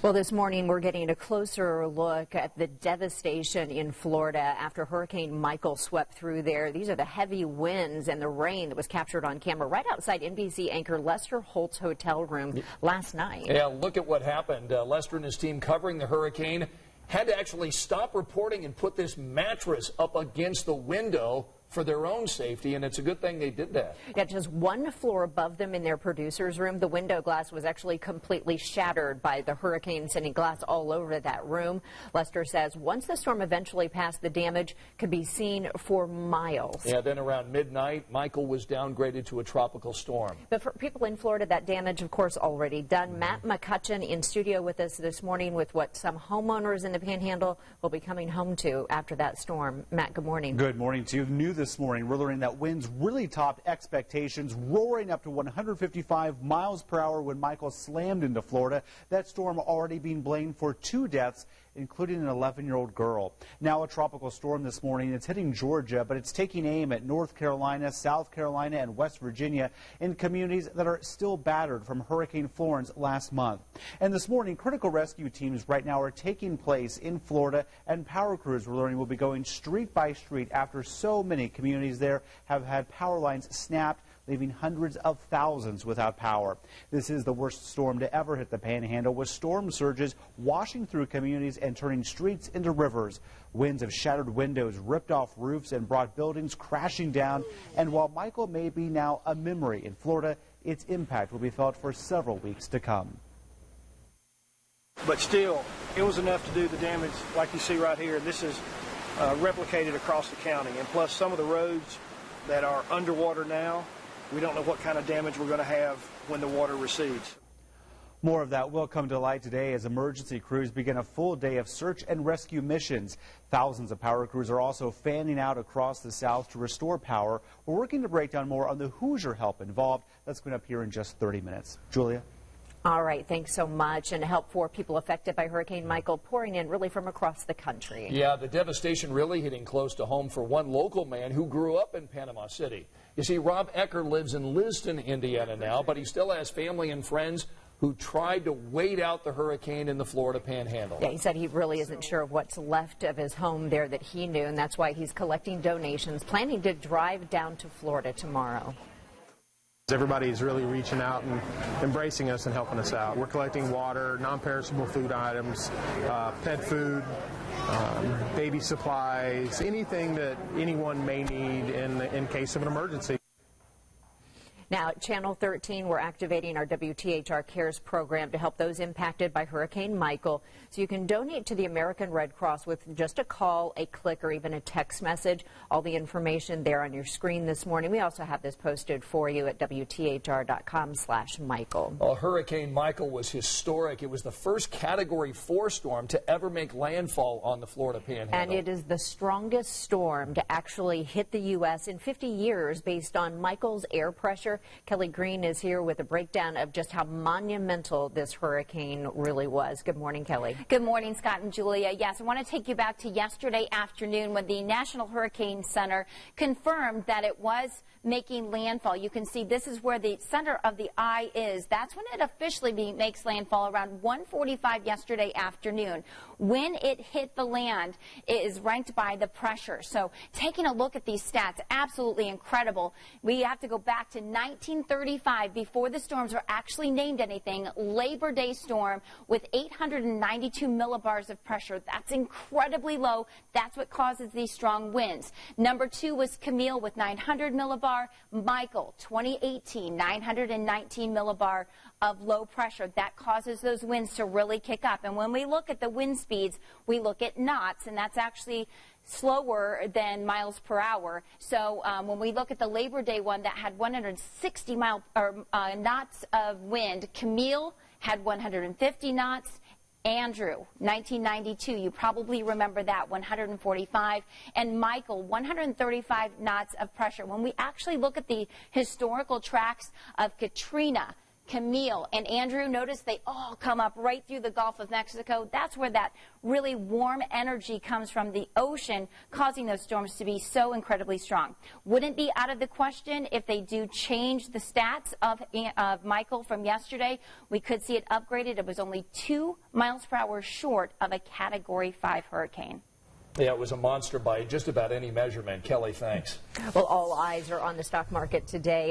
Well, this morning we're getting a closer look at the devastation in Florida after Hurricane Michael swept through there. These are the heavy winds and the rain that was captured on camera right outside NBC anchor Lester Holt's hotel room last night. Yeah, look at what happened. Lester and his team covering the hurricane had to actually stop reporting and put this mattress up against the window for their own safety, and it's a good thing they did that. Yeah, just one floor above them in their producer's room, the window glass was actually completely shattered by the hurricane, sending glass all over that room. Lester says once the storm eventually passed, the damage could be seen for miles. Yeah, then around midnight, Michael was downgraded to a tropical storm. But for people in Florida, that damage, of course, already done. Matt McCutcheon in studio with us this morning with what some homeowners in the Panhandle will be coming home to after that storm. Matt, good morning. Good morning to you. This morning, we're learning that winds really topped expectations, roaring up to 155 miles per hour when Michael slammed into Florida. That storm already being blamed for 2 deaths, including an 11-year-old girl. Now a tropical storm this morning. It's hitting Georgia, but it's taking aim at North Carolina, South Carolina, and West Virginia in communities that are still battered from Hurricane Florence last month. And this morning, critical rescue teams right now are taking place in Florida, and power crews, we're learning, will be going street by street after so many communities there have had power lines snapped, leaving hundreds of thousands without power. This is the worst storm to ever hit the Panhandle, with storm surges washing through communities and turning streets into rivers. Winds have shattered windows, ripped off roofs, and brought buildings crashing down. And while Michael may be now a memory in Florida, its impact will be felt for several weeks to come. But still, it was enough to do the damage like you see right here. This is replicated across the county, and plus some of the roads that are underwater now, we don't know what kind of damage we're going to have when the water recedes. More of that will come to light today as emergency crews begin a full day of search and rescue missions. Thousands of power crews are also fanning out across the South to restore power. We're working to break down more on the Hoosier help involved. That's going to appear in just 30 minutes. Julia? All right, thanks so much. And help for people affected by Hurricane Michael pouring in really from across the country. Yeah, the devastation really hitting close to home for one local man who grew up in Panama City. You see, Rob Ecker lives in Liston, Indiana now, but he still has family and friends who tried to wait out the hurricane in the Florida Panhandle. Yeah, he said he really isn't sure of what's left of his home there that he knew, and that's why he's collecting donations, planning to drive down to Florida tomorrow. Everybody's really reaching out and embracing us and helping us out. We're collecting water, non-perishable food items, pet food, baby supplies, anything that anyone may need in case of an emergency. Now, at Channel 13, we're activating our WTHR Cares program to help those impacted by Hurricane Michael. So you can donate to the American Red Cross with just a call, a click, or even a text message. All the information there on your screen this morning. We also have this posted for you at WTHR.com/Michael. Well, Hurricane Michael was historic. It was the first Category 4 storm to ever make landfall on the Florida Panhandle. And it is the strongest storm to actually hit the U.S. in 50 years based on Michael's air pressure. Kelly Green is here with a breakdown of just how monumental this hurricane really was. Good morning, Kelly. Good morning, Scott and Julia. Yes, I want to take you back to yesterday afternoon when the National Hurricane Center confirmed that it was making landfall. You can see this is where the center of the eye is. That's when it officially makes landfall around 1:45 yesterday afternoon. When it hit the land, it is ranked by the pressure. So taking a look at these stats, absolutely incredible. We have to go back to 1935 before the storms were actually named anything. Labor Day storm with 892 millibars of pressure. That's incredibly low. That's what causes these strong winds. Number 2 was Camille with 900 millibar. Michael, 2018, 919 millibar of low pressure. That causes those winds to really kick up. And when we look at the wind speeds, we look at knots, and that's actually slower than miles per hour. So when we look at the Labor Day one that had 160 knots of wind, Camille had 150 knots. Andrew, 1992, you probably remember that, 145. And Michael, 135 knots of pressure. When we actually look at the historical tracks of Katrina, Camille, and Andrew. Notice they all come up right through the Gulf of Mexico. That's where that really warm energy comes from the ocean, causing those storms to be so incredibly strong. Wouldn't be out of the question if they do change the stats of Michael from yesterday. We could see it upgraded. It was only 2 miles per hour short of a Category 5 hurricane. Yeah, it was a monster by just about any measurement. Kelly, thanks. Well, all eyes are on the stock market today.